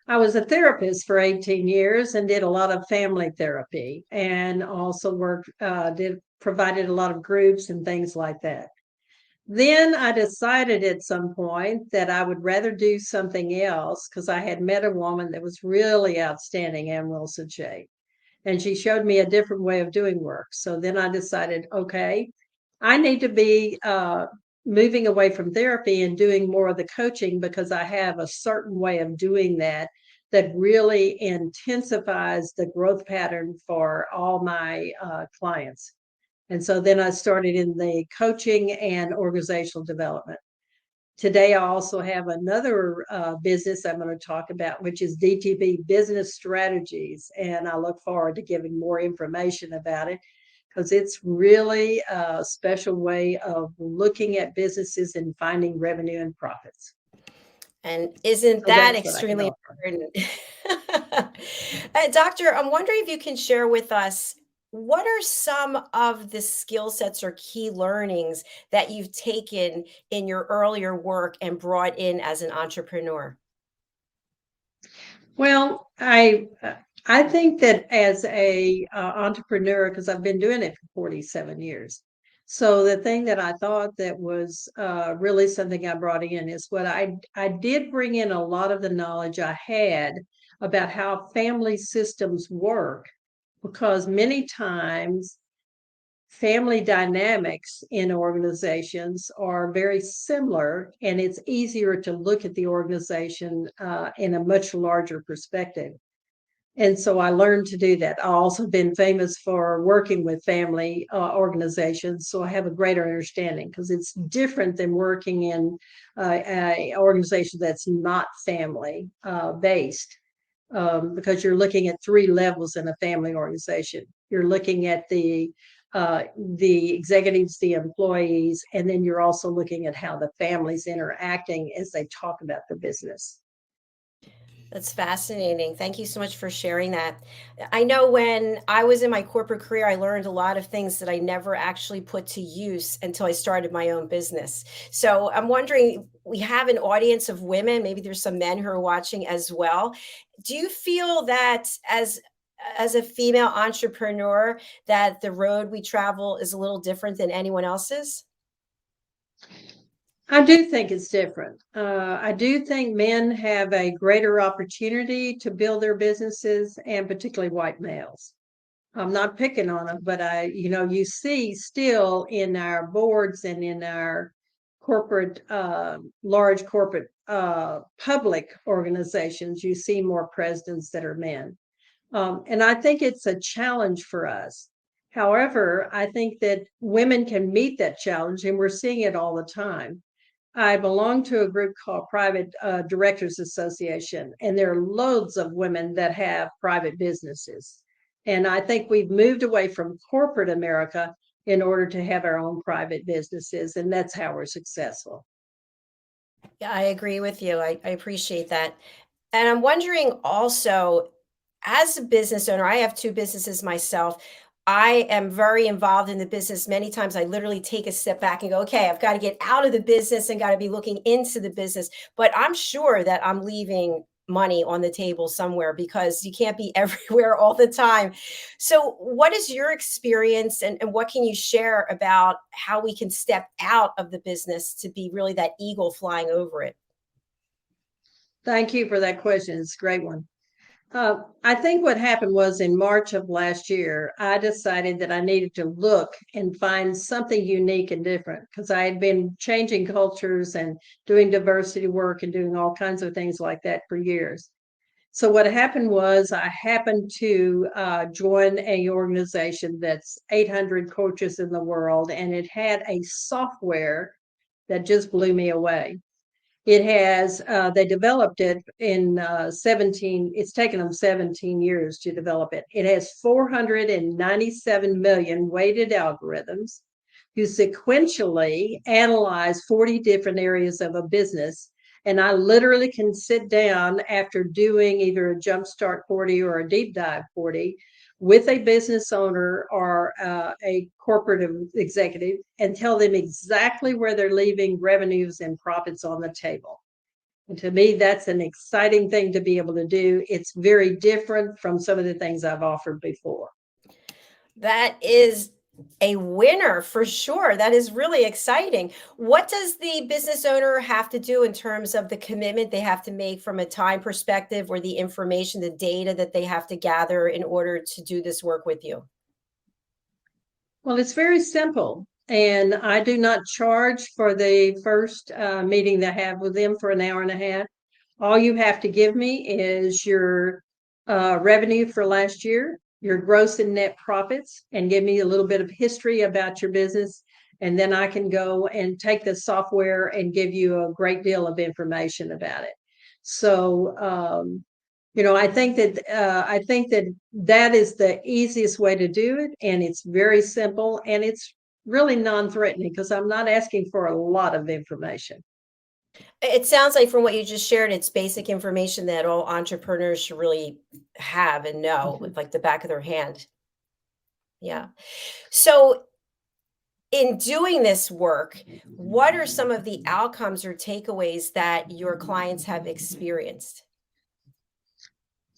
I was a therapist for 18 years and did a lot of family therapy and also provided a lot of groups and things like that. Then I decided at some point that I would rather do something else because I had met a woman that was really outstanding, Ann Wilson Shea, and she showed me a different way of doing work. So then I decided, okay, I need to be moving away from therapy and doing more of the coaching because I have a certain way of doing that that really intensifies the growth pattern for all my clients. And so then I started in the coaching and organizational development. Today, I also have another business I'm going to talk about, which is DTP Business Strategies. And I look forward to giving more information about it because it's really a special way of looking at businesses and finding revenue and profits. And isn't So that that's what I can extremely offer. important? Doctor, I'm wondering if you can share with us what are some of the skill sets or key learnings that you've taken in your earlier work and brought in as an entrepreneur? Well, I think that as a entrepreneur, because I've been doing it for 47 years. So the thing that I thought that was really something I brought in is what I did bring in a lot of the knowledge I had about how family systems work, because many times family dynamics in organizations are very similar, and it's easier to look at the organization in a much larger perspective. And so I learned to do that. I've also been famous for working with family organizations, so I have a greater understanding because it's different than working in an organization that's not family based. Because you're looking at three levels in a family organization. You're looking at the executives, the employees, and then you're also looking at how the family's interacting as they talk about the business. That's fascinating. Thank you so much for sharing that. I know when I was in my corporate career, I learned a lot of things that I never actually put to use until I started my own business. So I'm wondering, we have an audience of women, maybe there's some men who are watching as well. Do you feel that as a female entrepreneur that the road we travel is a little different than anyone else's? I do think it's different. I do think men have a greater opportunity to build their businesses, and particularly white males. I'm not picking on them, but you see still in our boards and in our corporate, large corporate, public organizations, you see more presidents that are men. And I think it's a challenge for us. However, I think that women can meet that challenge, and we're seeing it all the time. I belong to a group called Private Directors Association, and there are loads of women that have private businesses. And I think we've moved away from corporate America in order to have our own private businesses, and that's how we're successful. Yeah, I agree with you. I appreciate that. And I'm wondering also, as a business owner, I have two businesses myself. I am very involved in the business. Many times I literally take a step back and go, okay, I've got to get out of the business and got to be looking into the business. But I'm sure that I'm leaving money on the table somewhere because you can't be everywhere all the time. So, what is your experience and what can you share about how we can step out of the business to be really that eagle flying over it? Thank you for that question. It's a great one. I think what happened was in March of last year, I decided that I needed to look and find something unique and different because I had been changing cultures and doing diversity work and doing all kinds of things like that for years. So what happened was I happened to join a organization that's 800 coaches in the world, and it had a software that just blew me away. It has, they developed it in 17, it's taken them 17 years to develop it. It has 497 million weighted algorithms who sequentially analyze 40 different areas of a business. And I literally can sit down after doing either a jumpstart 40 or a deep dive 40 with a business owner or a corporate executive and tell them exactly where they're leaving revenues and profits on the table. And to me, that's an exciting thing to be able to do. It's very different from some of the things I've offered before. That is a winner for sure. That is really exciting. What does the business owner have to do in terms of the commitment they have to make from a time perspective, or the information, the data that they have to gather in order to do this work with you? Well, it's very simple. And I do not charge for the first meeting that I have with them for an hour and a half. All you have to give me is your revenue for last year, your gross and net profits, and give me a little bit of history about your business. And then I can go and take the software and give you a great deal of information about it. So, I think that that is the easiest way to do it, and it's very simple, and it's really non-threatening because I'm not asking for a lot of information. It sounds like from what you just shared, it's basic information that all entrepreneurs should really have and know Mhm. with like the back of their hand. Yeah. So, in doing this work, what are some of the outcomes or takeaways that your clients have experienced?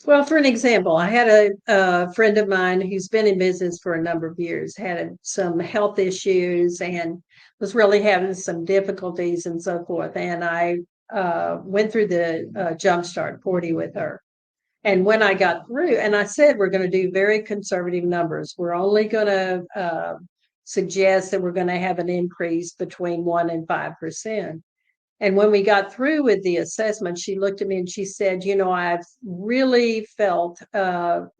Well, for an example, I had a friend of mine who's been in business for a number of years, had some health issues and was really having some difficulties and so forth. And I went through the Jumpstart 40 with her. And when I got through, and I said, we're going to do very conservative numbers. We're only going to suggest that we're going to have an increase between 1% and 5%. And when we got through with the assessment, she looked at me and she said, I've really felt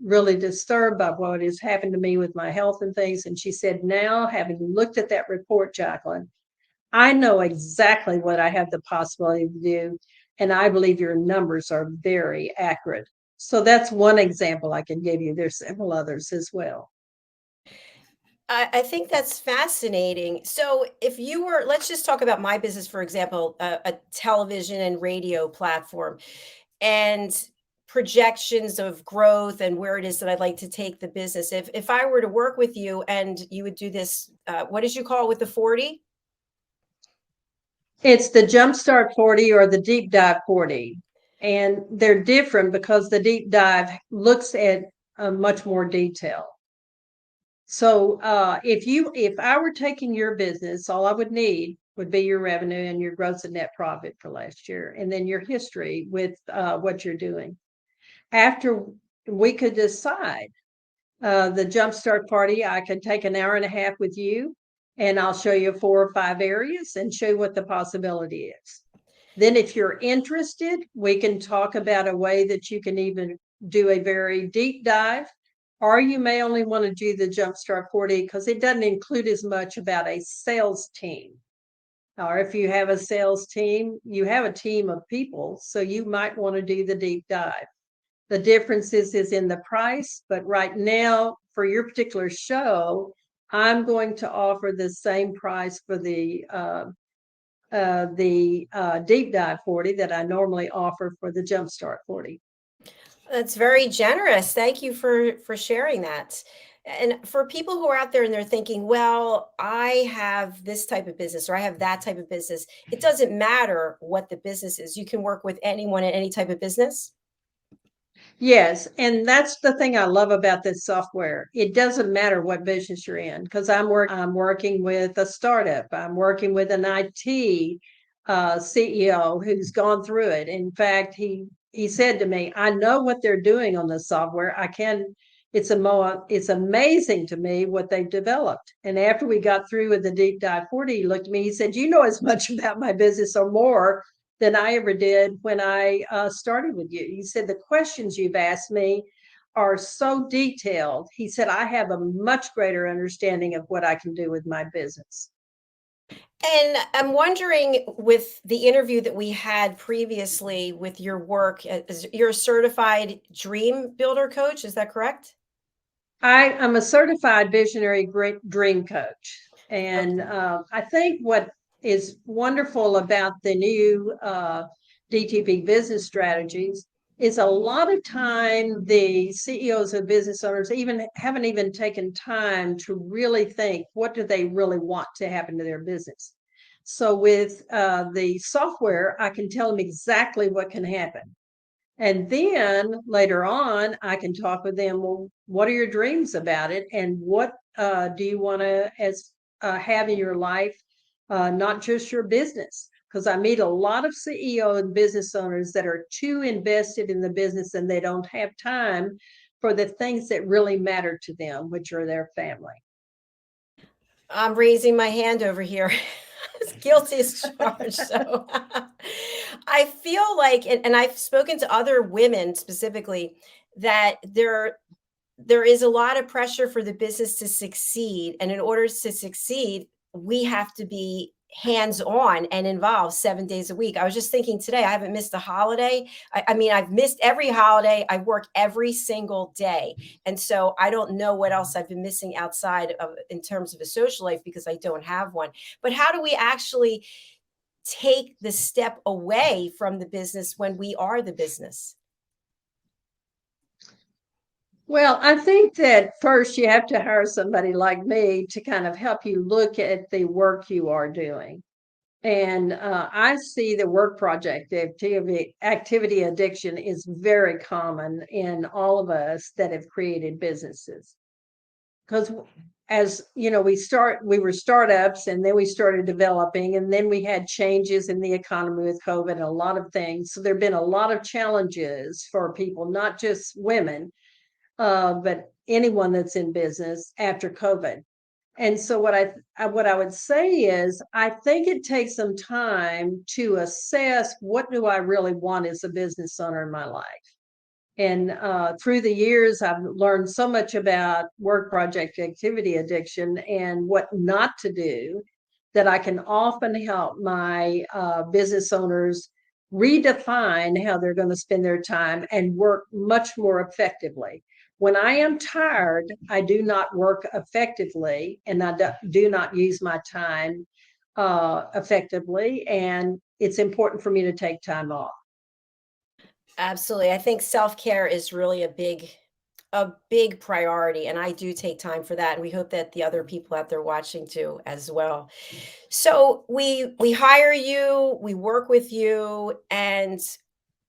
really disturbed by what has happened to me with my health and things. And she said, now having looked at that report, Jackalyn, I know exactly what I have the possibility to do. And I believe your numbers are very accurate. So that's one example I can give you. There's several others as well. I think that's fascinating. So, if you were, let's just talk about my business, for example, a television and radio platform, and projections of growth and where it is that I'd like to take the business. If I were to work with you and you would do this, what did you call it with the 40? It's the Jumpstart 40 or the Deep Dive 40. And they're different because the deep dive looks at much more detail. So if I were taking your business, all I would need would be your revenue and your gross and net profit for last year, and then your history with what you're doing. After we could decide the Jumpstart Party, I could take an hour and a half with you, and I'll show you 4 or 5 areas and show you what the possibility is. Then, if you're interested, we can talk about a way that you can even do a very deep dive, or you may only want to do the Jumpstart 40 because it doesn't include as much about a sales team. Or if you have a sales team, you have a team of people, so you might want to do the deep dive. The difference is in the price, but right now, for your particular show, I'm going to offer the same price for the deep dive 40 that I normally offer for the jumpstart 40. That's very generous. Thank you for sharing that. And for people who are out there and they're thinking, well, I have this type of business or I have that type of business. It doesn't matter what the business is. You can work with anyone in any type of business. Yes, and that's the thing I love about this software. It doesn't matter what business you're in because I'm working with a startup. I'm working with an IT CEO who's gone through it. In fact, he said to me, "I know what they're doing on the software. I can. It's amazing to me what they've developed." And after we got through with the deep dive 40, he looked at me. He said, "You know as much about my business or more than I ever did when I started with you." He said, "The questions you've asked me are so detailed." He said, "I have a much greater understanding of what I can do with my business." And I'm wondering, with the interview that we had previously with your work, you're a certified dream builder coach. Is that correct? I'm a certified visionary great dream coach. And I think what is wonderful about the new DTP business strategies is a lot of time the CEOs of business owners even haven't even taken time to really think what do they really want to happen to their business. So with the software, I can tell them exactly what can happen. And then later on, I can talk with them. Well, what are your dreams about it, and what do you want to have in your life, not just your business? Because I meet a lot of CEO and business owners that are too invested in the business and they don't have time for the things that really matter to them, which are their family. I'm raising my hand over here. Guilty as charged. So I feel like, and I've spoken to other women specifically, that there is a lot of pressure for the business to succeed. And in order to succeed, we have to be hands on and involved 7 days a week. I was just thinking today, I haven't missed a holiday. I mean, I've missed every holiday. I work every single day. And so I don't know what else I've been missing outside of in terms of a social life because I don't have one. But how do we actually take the step away from the business when we are the business? Well, I think that first you have to hire somebody like me to kind of help you look at the work you are doing. And I see the work project activity addiction is very common in all of us that have created businesses. Because as you know, we were startups, and then we started developing, and then we had changes in the economy with COVID and a lot of things. So there've been a lot of challenges for people, not just women, but anyone that's in business after COVID. And so what I would say is I think it takes some time to assess what do I really want as a business owner in my life. And through the years, I've learned so much about work project activity addiction and what not to do, that I can often help my business owners redefine how they're going to spend their time and work much more effectively. When I am tired, I do not work effectively, and I do not use my time effectively. And it's important for me to take time off. Absolutely. I think self-care is really a big priority, and I do take time for that, and we hope that the other people out there watching do as well. So we hire you, we work with you, and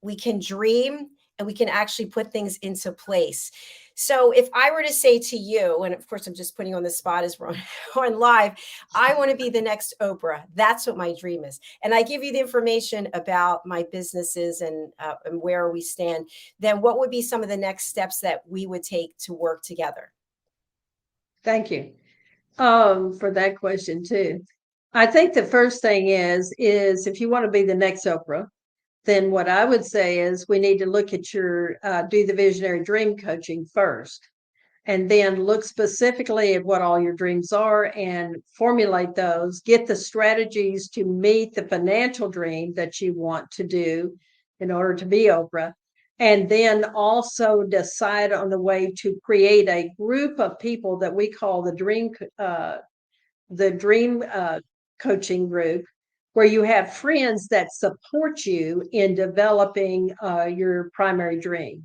we can dream and we can actually put things into place. So if I were to say to you, and of course I'm just putting you on the spot as we're on, on live, I want to be the next Oprah. That's what my dream is. And I give you the information about my businesses and where we stand. Then what would be some of the next steps that we would take to work together? Thank you for that question too. I think the first thing is if you want to be the next Oprah, then what I would say is we need to look at your do the visionary dream coaching first, and then look specifically at what all your dreams are and formulate those, get the strategies to meet the financial dream that you want to do in order to be Oprah. And then also decide on the way to create a group of people that we call the dream coaching group, where you have friends that support you in developing your primary dream.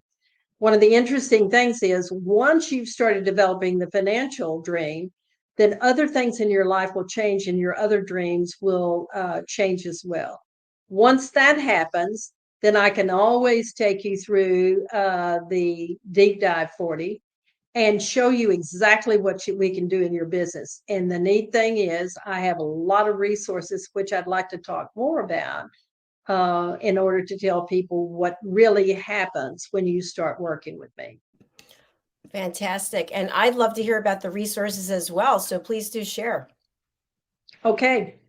One of the interesting things is once you've started developing the financial dream, then other things in your life will change and your other dreams will change as well. Once that happens, then I can always take you through the deep dive 40 and show you exactly what we can do in your business. And the neat thing is I have a lot of resources, which I'd like to talk more about in order to tell people what really happens when you start working with me. Fantastic. And I'd love to hear about the resources as well. So please do share. Okay.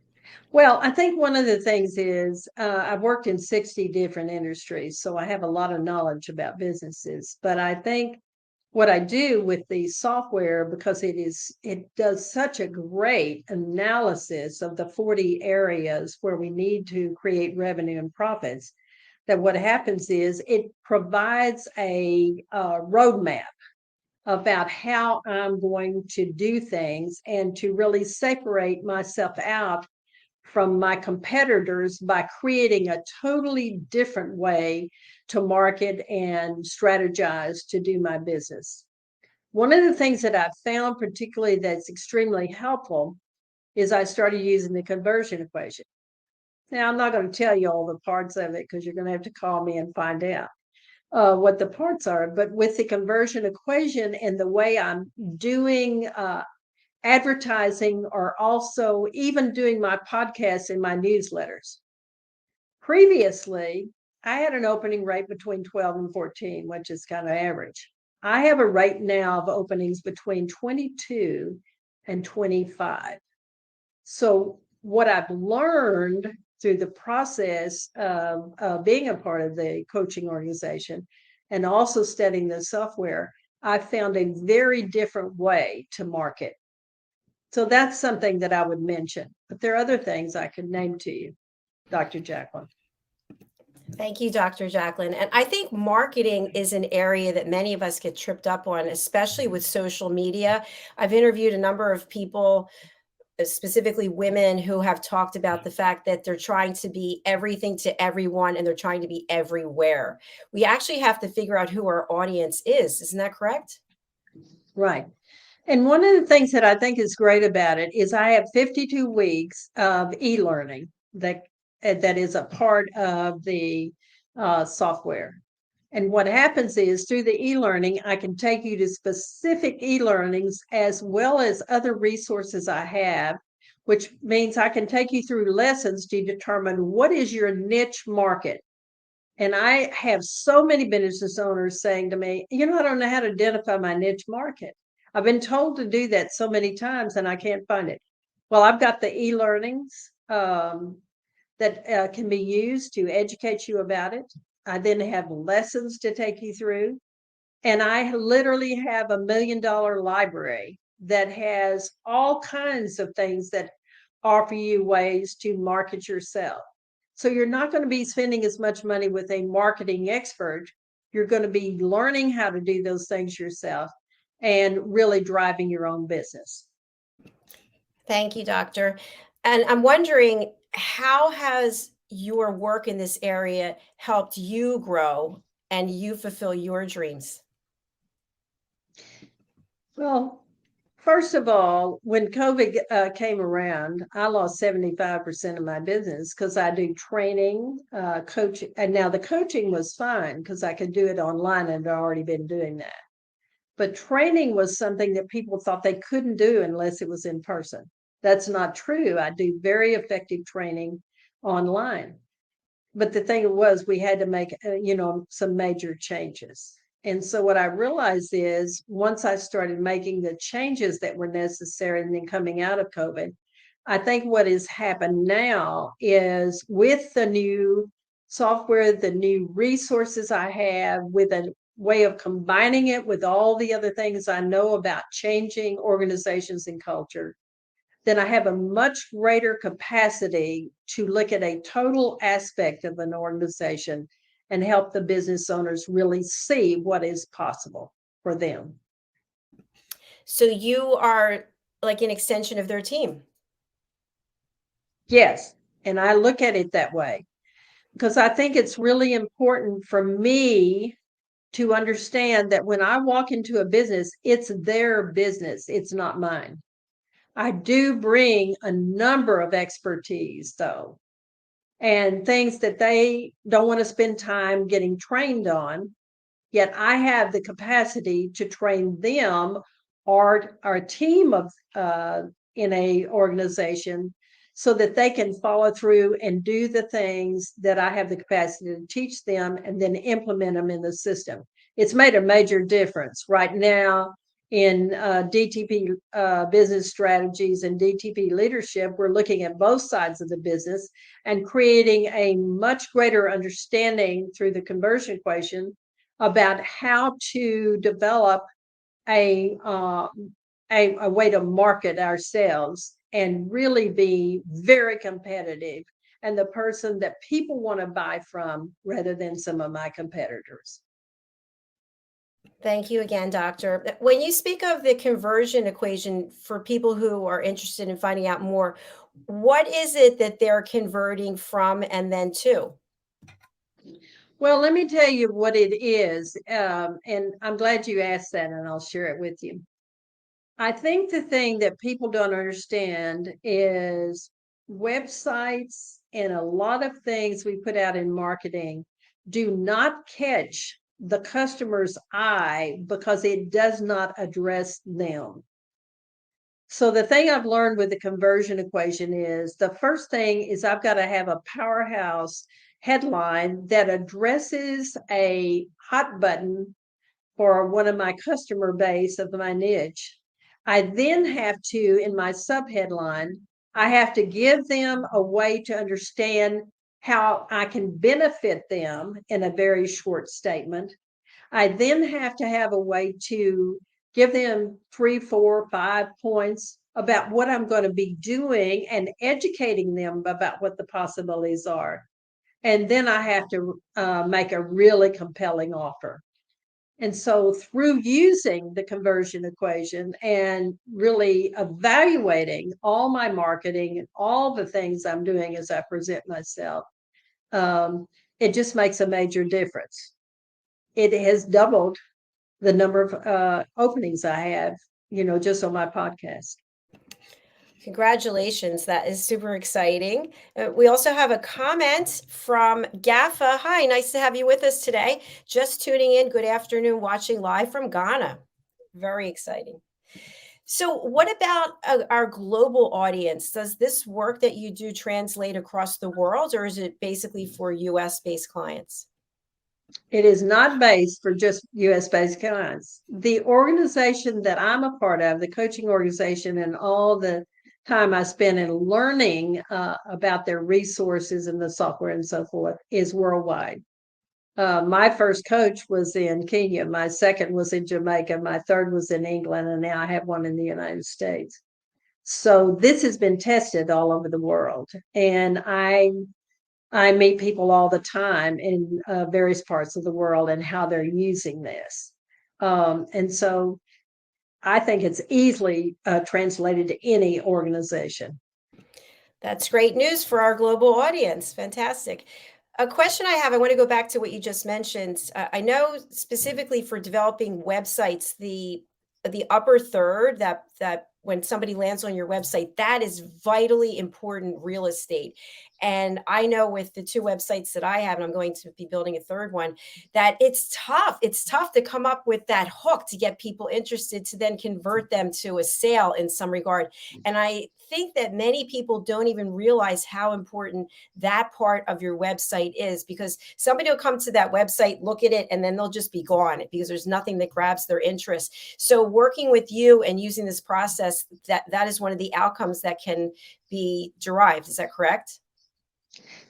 Well, I think one of the things is I've worked in 60 different industries, so I have a lot of knowledge about businesses. But I think what I do with the software, because it does such a great analysis of the 40 areas where we need to create revenue and profits, that what happens is it provides a roadmap about how I'm going to do things and to really separate myself out from my competitors by creating a totally different way to market and strategize to do my business. One of the things that I've found particularly that's extremely helpful is I started using the conversion equation. Now, I'm not going to tell you all the parts of it because you're going to have to call me and find out what the parts are. But with the conversion equation and the way I'm doing advertising, or also even doing my podcasts and my newsletters. Previously, I had an opening rate between 12 and 14, which is kind of average. I have a rate now of openings between 22 and 25. So what I've learned through the process of being a part of the coaching organization and also studying the software, I found a very different way to market. So that's something that I would mention. But there are other things I could name to you, Dr. Jackalyn. Thank you, Dr. Jackalyn. And I think marketing is an area that many of us get tripped up on, especially with social media. I've interviewed a number of people, specifically women, who have talked about the fact that they're trying to be everything to everyone and they're trying to be everywhere. We actually have to figure out who our audience is. Isn't that correct? Right. And one of the things that I think is great about it is I have 52 weeks of e-learning that is a part of the software. And what happens is through the e-learning, I can take you to specific e-learnings as well as other resources I have, which means I can take you through lessons to determine what is your niche market. And I have so many business owners saying to me, I don't know how to identify my niche market. I've been told to do that so many times and I can't find it. Well, I've got the e-learnings that can be used to educate you about it. I then have lessons to take you through. And I literally have $1 million library that has all kinds of things that offer you ways to market yourself. So you're not going to be spending as much money with a marketing expert. You're going to be learning how to do those things yourself and really driving your own business. Thank you, doctor. And I'm wondering, how has your work in this area helped you grow and you fulfill your dreams? Well, first of all, when COVID came around, I lost 75% of my business because I do training, coaching. And now the coaching was fine because I could do it online and I'd already been doing that. But training was something that people thought they couldn't do unless it was in person. That's not true. I do very effective training online. But the thing was, we had to make, some major changes. And so what I realized is once I started making the changes that were necessary and then coming out of COVID, I think what has happened now is with the new software, the new resources I have, with a way of combining it with all the other things I know about changing organizations and culture, then I have a much greater capacity to look at a total aspect of an organization and help the business owners really see what is possible for them. So you are like an extension of their team. Yes. And I look at it that way because I think it's really important for me to understand that when I walk into a business, it's their business, it's not mine. I do bring a number of expertise, though, and things that they don't want to spend time getting trained on. Yet I have the capacity to train them or our team of in a organization so that they can follow through and do the things that I have the capacity to teach them and then implement them in the system. It's made a major difference right now in DTP business strategies and DTP leadership. We're looking at both sides of the business and creating a much greater understanding through the conversion equation about how to develop a way to market ourselves and really be very competitive and the person that people want to buy from rather than some of my competitors. Thank you again, doctor. When you speak of the conversion equation for people who are interested in finding out more, what is it that they're converting from and then to? Well, let me tell you what it is. And I'm glad you asked that, and I'll share it with you. I think the thing that people don't understand is websites and a lot of things we put out in marketing do not catch the customer's eye because it does not address them. So the thing I've learned with the conversion equation is the first thing is I've got to have a powerhouse headline that addresses a hot button for one of my customer base of my niche. I then have to, in my subheadline, I have to give them a way to understand how I can benefit them in a very short statement. I then have to have a way to give them 3, 4, 5 points about what I'm going to be doing and educating them about what the possibilities are. And then I have to make a really compelling offer. And so through using the conversion equation and really evaluating all my marketing and all the things I'm doing as I present myself, it just makes a major difference. It has doubled the number of openings I have, just on my podcast. Congratulations. That is super exciting. We also have a comment from Gaffa. Hi, nice to have you with us today. Just tuning in. Good afternoon, watching live from Ghana. Very exciting. So, what about our global audience? Does this work that you do translate across the world, or is it basically for US based clients? It is not based for just US based clients. The organization that I'm a part of, the coaching organization, and all the time I spend in learning about their resources and the software and so forth is worldwide. My first coach was in Kenya. My second was in Jamaica. My third was in England. And now I have one in the United States. So this has been tested all over the world. And I meet people all the time in various parts of the world and how they're using this. And so I think it's easily translated to any organization. That's great news for our global audience. Fantastic. A question I have, I want to go back to what you just mentioned. I know specifically for developing websites, the upper third, that when somebody lands on your website, that is vitally important real estate. And I know with the two websites that I have, and I'm going to be building a third one, that it's tough. It's tough to come up with that hook to get people interested to then convert them to a sale in some regard. And I think that many people don't even realize how important that part of your website is, because somebody will come to that website, look at it, and then they'll just be gone because there's nothing that grabs their interest. So working with you and using this process, that is one of the outcomes that can be derived. Is that correct?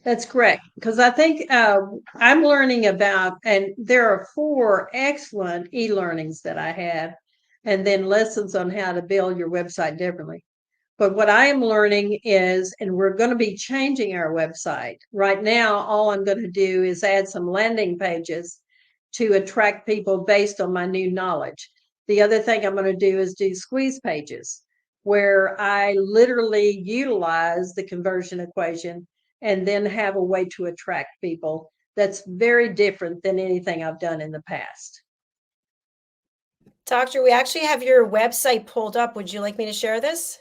That's correct. Because I think I'm learning about, and there are 4 excellent e-learnings that I have, and then lessons on how to build your website differently. But what I am learning is, and we're going to be changing our website. Right now, all I'm going to do is add some landing pages to attract people based on my new knowledge. The other thing I'm going to do is do squeeze pages where I literally utilize the conversion equation and then have a way to attract people that's very different than anything I've done in the past. Doctor, we actually have your website pulled up. Would you like me to share this?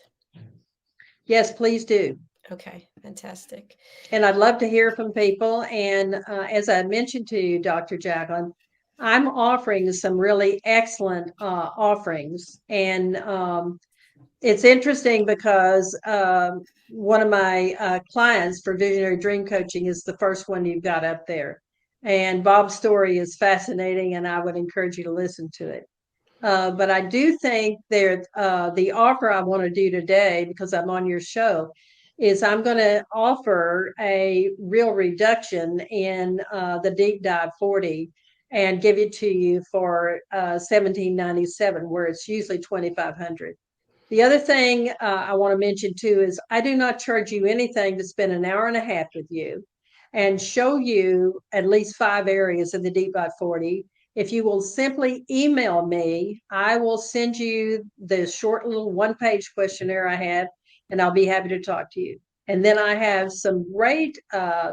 Yes, please do. Okay, fantastic. And I'd love to hear from people. And as I mentioned to you, Dr. Jackalyn, I'm offering some really excellent offerings. And it's interesting because one of my clients for Visionary Dream Coaching is the first one you've got up there. And Bob's story is fascinating, and I would encourage you to listen to it. But I do think there, the offer I want to do today, because I'm on your show, is I'm going to offer a real reduction in the Deep Dive 40 and give it to you for $17.97, where it's usually $2,500. The other thing I want to mention too is I do not charge you anything to spend an hour and a half with you and show you at least 5 areas of the Deep Dive 40. If you will simply email me, I will send you the short little 1-page questionnaire I have, and I'll be happy to talk to you. And then I have some great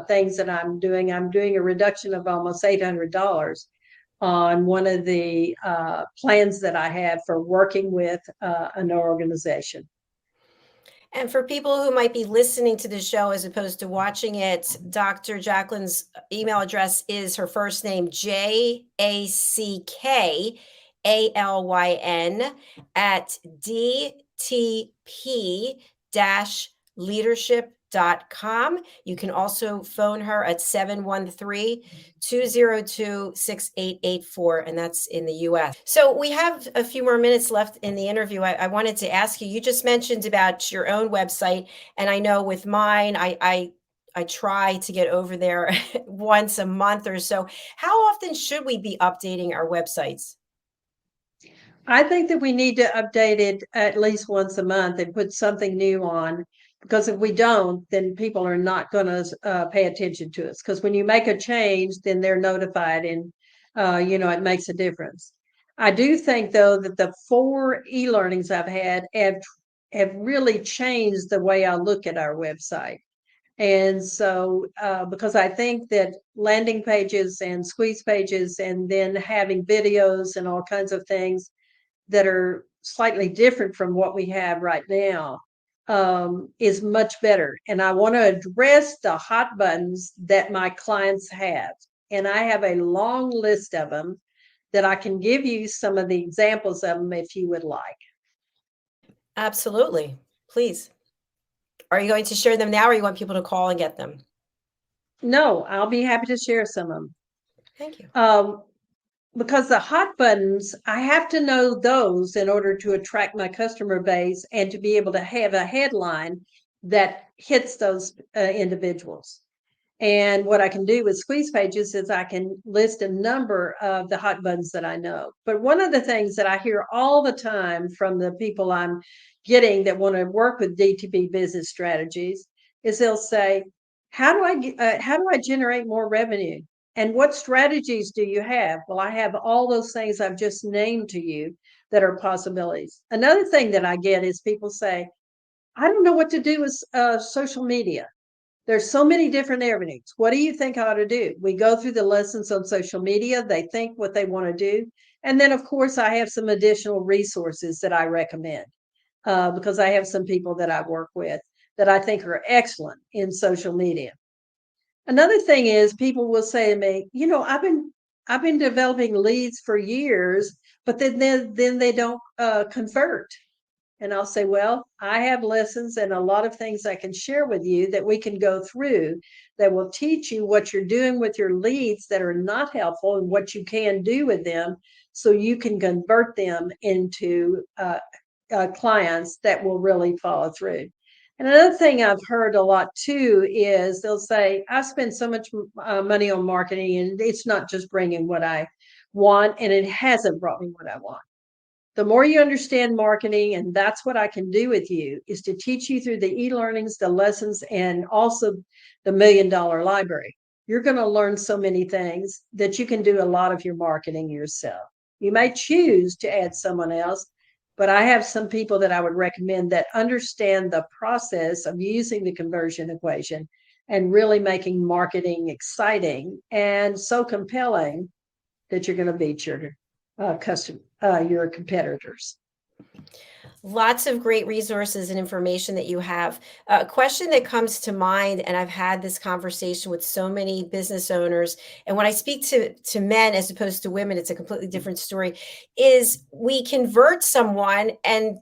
things that I'm doing. I'm doing a reduction of almost $800 on one of the plans that I have for working with an organization. And for people who might be listening to the show as opposed to watching it, Dr. Jackalyn's email address is her first name, Jackalyn at DTP-Leadership.com. You can also phone her at 713-202-6884, and that's in the US. So we have a few more minutes left in the interview. I wanted to ask you, you just mentioned about your own website, and I know with mine, I try to get over there once a month or so. How often should we be updating our websites? I think that we need to update it at least once a month and put something new on, because if we don't, then people are not going to pay attention to us. Because when you make a change, then they're notified, and it makes a difference. I do think, though, that the 4 e-learnings I've had have really changed the way I look at our website. And so, because I think that landing pages and squeeze pages, and then having videos and all kinds of things that are slightly different from what we have right now, is much better. And I want to address the hot buttons that my clients have. And I have a long list of them that I can give you some of the examples of them if you would like. Absolutely. Please. Are you going to share them now, or you want people to call and get them? No, I'll be happy to share some of them. Thank you. Because the hot buttons, I have to know those in order to attract my customer base and to be able to have a headline that hits those individuals. And what I can do with squeeze pages is I can list a number of the hot buttons that I know. But one of the things that I hear all the time from the people I'm getting that want to work with DTP business strategies is they'll say, how do I generate more revenue? And what strategies do you have? Well, I have all those things I've just named to you that are possibilities. Another thing that I get is people say, I don't know what to do with social media. There's so many different avenues. What do you think I ought to do? We go through the lessons on social media. They think what they want to do. And then, of course, I have some additional resources that I recommend, because I have some people that I work with that I think are excellent in social media. Another thing is people will say to me, I've been developing leads for years, but then they don't convert. And I'll say, well, I have lessons and a lot of things I can share with you that we can go through that will teach you what you're doing with your leads that are not helpful and what you can do with them so you can convert them into clients that will really follow through. And another thing I've heard a lot too is they'll say, I spend so much money on marketing and it's not just bringing what I want, and it hasn't brought me what I want. The more you understand marketing, and that's what I can do with you, is to teach you through the e-learnings, the lessons, and also the $1 Million Library. You're going to learn so many things that you can do a lot of your marketing yourself. You may choose to add someone else, but I have some people that I would recommend that understand the process of using the conversion equation and really making marketing exciting and so compelling that you're going to beat your your competitors. Lots of great resources and information that you have. A question that comes to mind, and I've had this conversation with so many business owners, and when I speak to men as opposed to women, it's a completely different story, is we convert someone and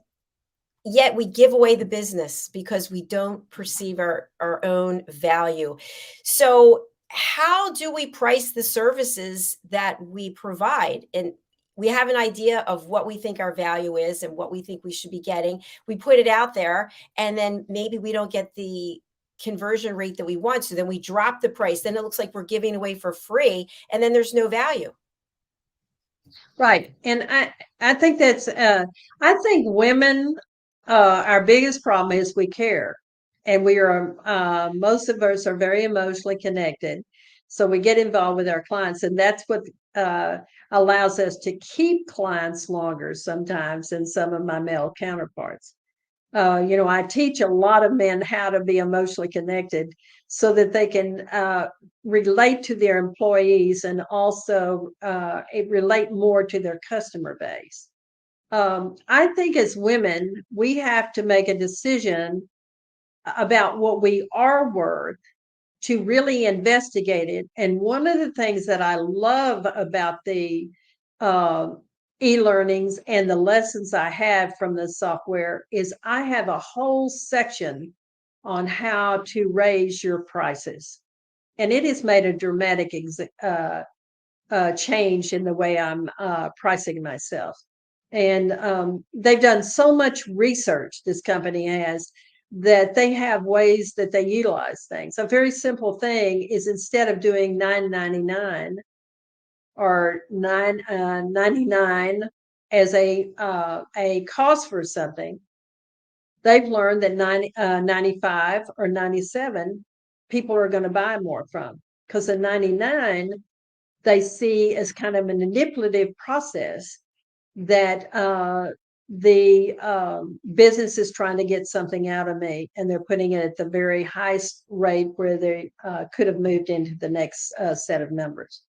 yet we give away the business because we don't perceive our own value. So how do we price the services that we provide? And we have an idea of what we think our value is and what we think we should be getting. We put it out there, and then maybe we don't get the conversion rate that we want. So then we drop the price. Then it looks like we're giving away for free, and then there's no value. Right. And I think that's, I think women, our biggest problem is we care. And we are, most of us are very emotionally connected. So we get involved with our clients, and that's what allows us to keep clients longer sometimes than some of my male counterparts. I teach a lot of men how to be emotionally connected so that they can relate to their employees and also relate more to their customer base. I think as women, we have to make a decision about what we are worth to really investigate it. And one of the things that I love about the uh, e-learnings and the lessons I have from the software is I have a whole section on how to raise your prices. And it has made a dramatic change in the way I'm pricing myself. And they've done so much research, this company has, that they have ways that they utilize things. A very simple thing is instead of doing $9.99 or $9.99 as a cost for something, they've learned that 95 or 97 people are going to buy more from, because the 99 they see as kind of a manipulative process that the business is trying to get something out of me, and they're putting it at the very highest rate where they could have moved into the next set of numbers.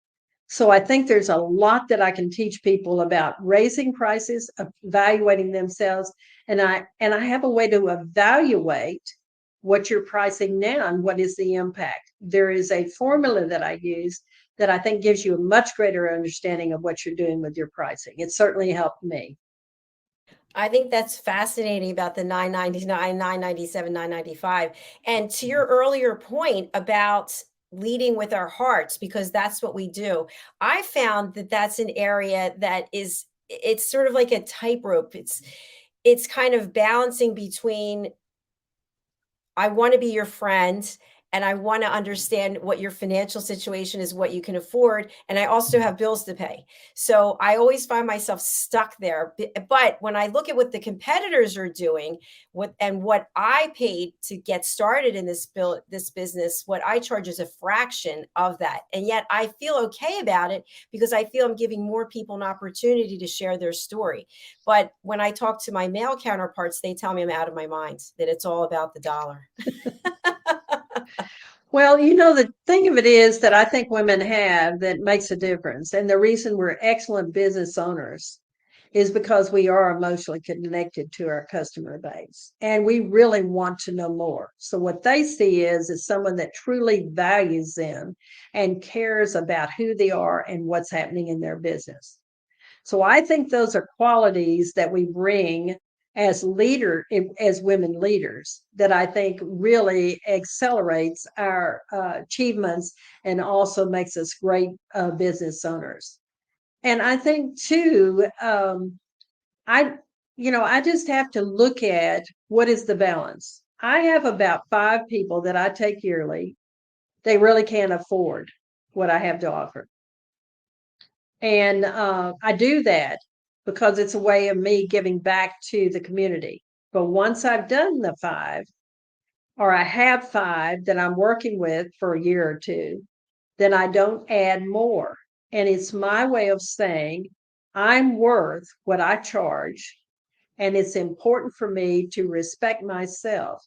So I think there's a lot that I can teach people about raising prices, evaluating themselves, and I have a way to evaluate what you're pricing now and what is the impact. There is a formula that I use that I think gives you a much greater understanding of what you're doing with your pricing. It certainly helped me. I think that's fascinating about the 9.99, 9.97, 9.95. And to your earlier point about leading with our hearts, because that's what we do. I found that that's an area that it's sort of like a tightrope. It's kind of balancing between I want to be your friend and I want to understand what your financial situation is, what you can afford. And I also have bills to pay. So I always find myself stuck there. But when I look at what the competitors are doing, what I paid to get started in this business, what I charge is a fraction of that. And yet I feel okay about it because I feel I'm giving more people an opportunity to share their story. But when I talk to my male counterparts, they tell me I'm out of my mind, that it's all about the dollar. Well, the thing of it is that I think women have that makes a difference. And the reason we're excellent business owners is because we are emotionally connected to our customer base and we really want to know more. So what they see is someone that truly values them and cares about who they are and what's happening in their business. So I think those are qualities that we bring as as women leaders, that I think really accelerates our achievements and also makes us great business owners. And I think too, I I just have to look at what is the balance. I have about 5 people that I take yearly. They really can't afford what I have to offer. And I do that because it's a way of me giving back to the community. But once I've done the 5, or I have 5 that I'm working with for a year or two, then I don't add more. And it's my way of saying I'm worth what I charge. And it's important for me to respect myself.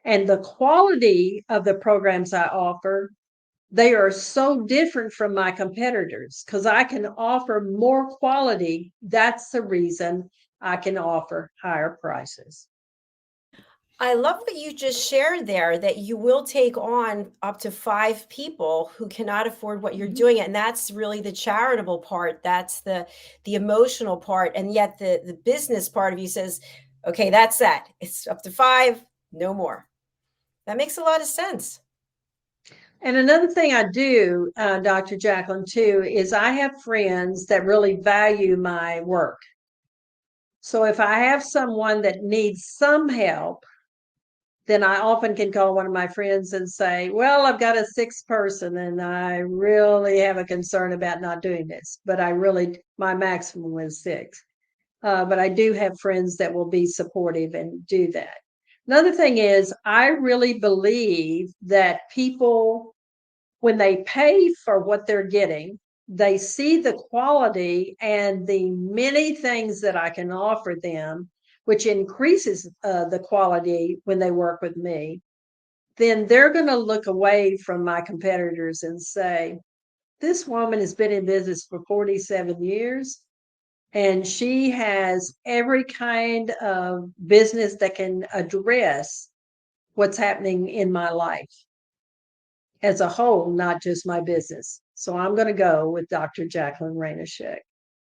And the quality of the programs I offer, they are so different from my competitors because I can offer more quality. That's the reason I can offer higher prices. I love what you just shared there, that you will take on up to 5 people who cannot afford what you're Mhm. doing, and that's really the charitable part, that's the emotional part, and yet the business part of you says, "Okay, that's that. It's up to 5, no more." That makes a lot of sense. And another thing I do, Dr. Jackalyn, too, is I have friends that really value my work. So if I have someone that needs some help, then I often can call one of my friends and say, well, I've got a 6th person and I really have a concern about not doing this, but my maximum is 6. But I do have friends that will be supportive and do that. Another thing is, I really believe that people, when they pay for what they're getting, they see the quality and the many things that I can offer them. which increases the quality when they work with me, then they're going to look away from my competitors and say, this woman has been in business for 47 years and she has every kind of business that can address what's happening in my life as a whole, not just my business. So I'm going to go with Dr. Jackalyn Rainosek.